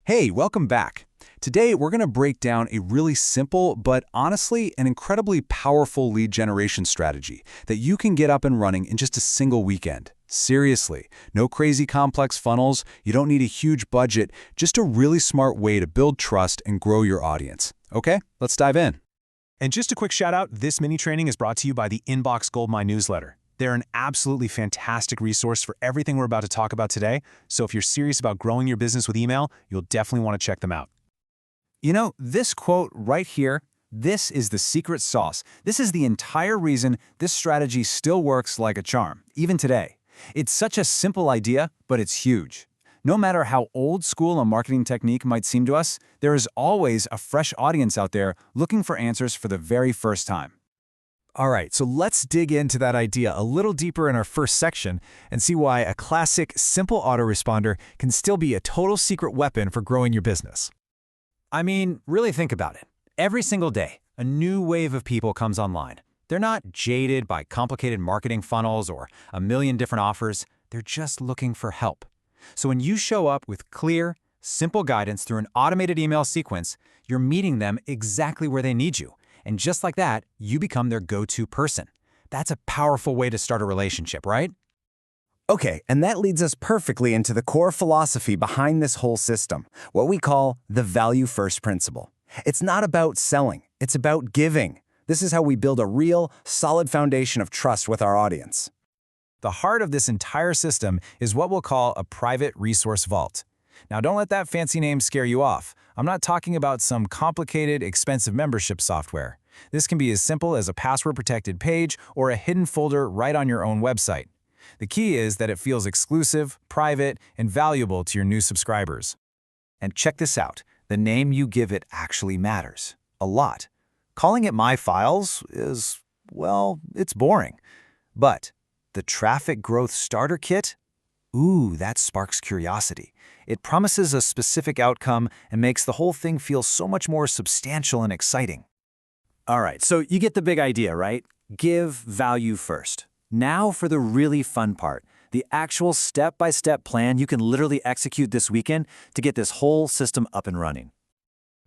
Hey, welcome back. Today, we're going to break down a really simple, but honestly, an incredibly powerful lead generation strategy that you can get up and running in just a single weekend. Seriously, no crazy complex funnels, you don't need a huge budget, just a really smart way to build trust and grow your audience. Okay, let's dive in. And just a quick shout out, this mini training is brought to you by the Inbox Goldmine newsletter. They're an absolutely fantastic resource for everything we're about to talk about today, so if you're serious about growing your business with email, you'll definitely want to check them out. You know, this quote right here, this is the secret sauce. This is the entire reason this strategy still works like a charm, even today. It's such a simple idea, but it's huge. No matter how old school a marketing technique might seem to us, there is always a fresh audience out there looking for answers for the very first time. All right, so let's dig into that idea a little deeper in our first section and see why a classic, simple autoresponder can still be a total secret weapon for growing your business. I mean, really think about it. Every single day, a new wave of people comes online. They're not jaded by complicated marketing funnels or a million different offers. They're just looking for help. So when you show up with clear, simple guidance through an automated email sequence, you're meeting them exactly where they need you. And just like that, you become their go-to person. That's a powerful way to start a relationship, right? Okay, and that leads us perfectly into the core philosophy behind this whole system, what we call the value-first principle. It's not about selling, it's about giving. This is how we build a real, solid foundation of trust with our audience. The heart of this entire system is what we'll call a private resource vault. Now, don't let that fancy name scare you off. I'm not talking about some complicated, expensive membership software. This can be as simple as a password-protected page or a hidden folder right on your own website. The key is that it feels exclusive, private, and valuable to your new subscribers. And check this out. The name you give it actually matters. A lot. Calling it My Files is, well, it's boring. But the Traffic Growth Starter Kit? Ooh, that sparks curiosity. It promises a specific outcome and makes the whole thing feel so much more substantial and exciting. All right, so you get the big idea, right? Give value first. Now for the really fun part, the actual step-by-step plan you can literally execute this weekend to get this whole system up and running.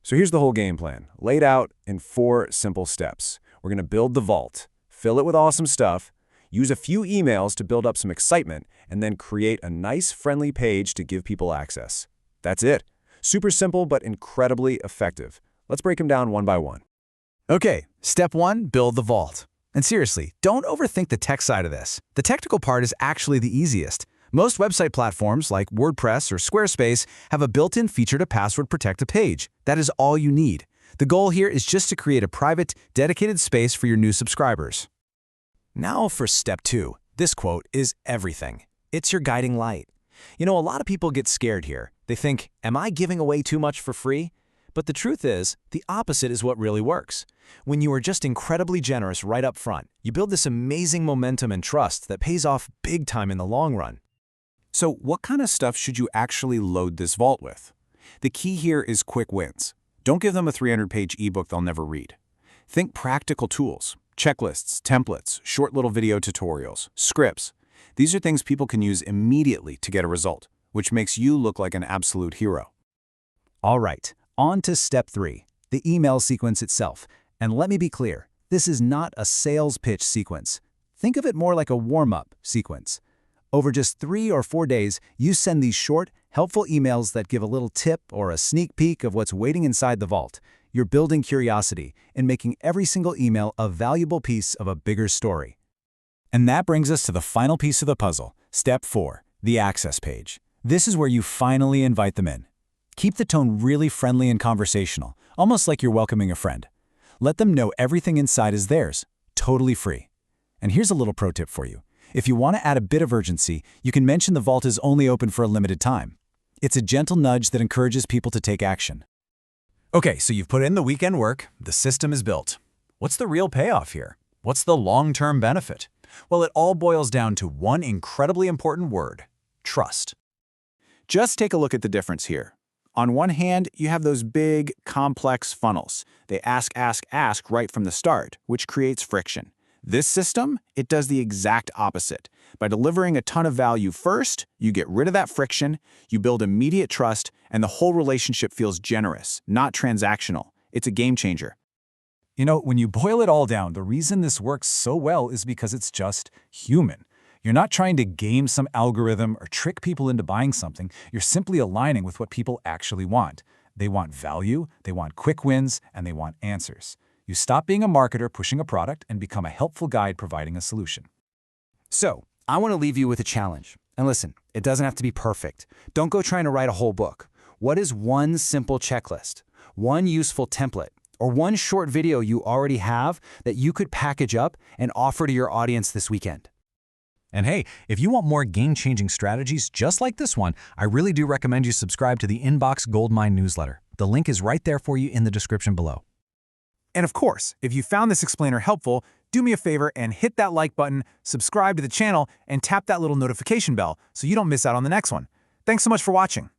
So here's the whole game plan, laid out in 4 simple steps. We're going to build the vault, fill it with awesome stuff, use a few emails to build up some excitement, and then create a nice, friendly page to give people access. That's it. Super simple, but incredibly effective. Let's break them down one by one. Okay, step 1, build the vault. And seriously, don't overthink the tech side of this. The technical part is actually the easiest. Most website platforms like WordPress or Squarespace have a built-in feature to password protect a page. That is all you need. The goal here is just to create a private, dedicated space for your new subscribers. Now for step 2. This quote is everything. It's your guiding light. You know, a lot of people get scared here. They think, am I giving away too much for free? But the truth is, the opposite is what really works. When you are just incredibly generous right up front, you build this amazing momentum and trust that pays off big time in the long run. So what kind of stuff should you actually load this vault with? The key here is quick wins. Don't give them a 300-page ebook they'll never read. Think practical tools, checklists, templates, short little video tutorials, scripts. These are things people can use immediately to get a result, which makes you look like an absolute hero. All right, on to step 3, the email sequence itself. And let me be clear, this is not a sales pitch sequence. Think of it more like a warm-up sequence. Over just 3 or 4 days, you send these short, helpful emails that give a little tip or a sneak peek of what's waiting inside the vault. You're building curiosity and making every single email a valuable piece of a bigger story. And that brings us to the final piece of the puzzle, step 4, the access page. This is where you finally invite them in. Keep the tone really friendly and conversational, almost like you're welcoming a friend. Let them know everything inside is theirs, totally free. And here's a little pro tip for you. If you want to add a bit of urgency, you can mention the vault is only open for a limited time. It's a gentle nudge that encourages people to take action. Okay, so you've put in the weekend work, the system is built. What's the real payoff here? What's the long-term benefit? Well, it all boils down to one incredibly important word: trust. Just take a look at the difference here. On one hand, you have those big, complex funnels. They ask right from the start, which creates friction. This system, it does the exact opposite. By delivering a ton of value first, you get rid of that friction, you build immediate trust, and the whole relationship feels generous, not transactional. It's a game changer. You know, when you boil it all down, the reason this works so well is because it's just human. You're not trying to game some algorithm or trick people into buying something. You're simply aligning with what people actually want. They want value, they want quick wins, and they want answers. You stop being a marketer pushing a product and become a helpful guide providing a solution. So, I want to leave you with a challenge. And listen, it doesn't have to be perfect. Don't go trying to write a whole book. What is one simple checklist, one useful template, or one short video you already have that you could package up and offer to your audience this weekend? And hey, if you want more game-changing strategies just like this one, I really do recommend you subscribe to the Inbox Goldmine newsletter. The link is right there for you in the description below. And of course, if you found this explainer helpful, do me a favor and hit that like button, subscribe to the channel, and tap that little notification bell so you don't miss out on the next one. Thanks so much for watching.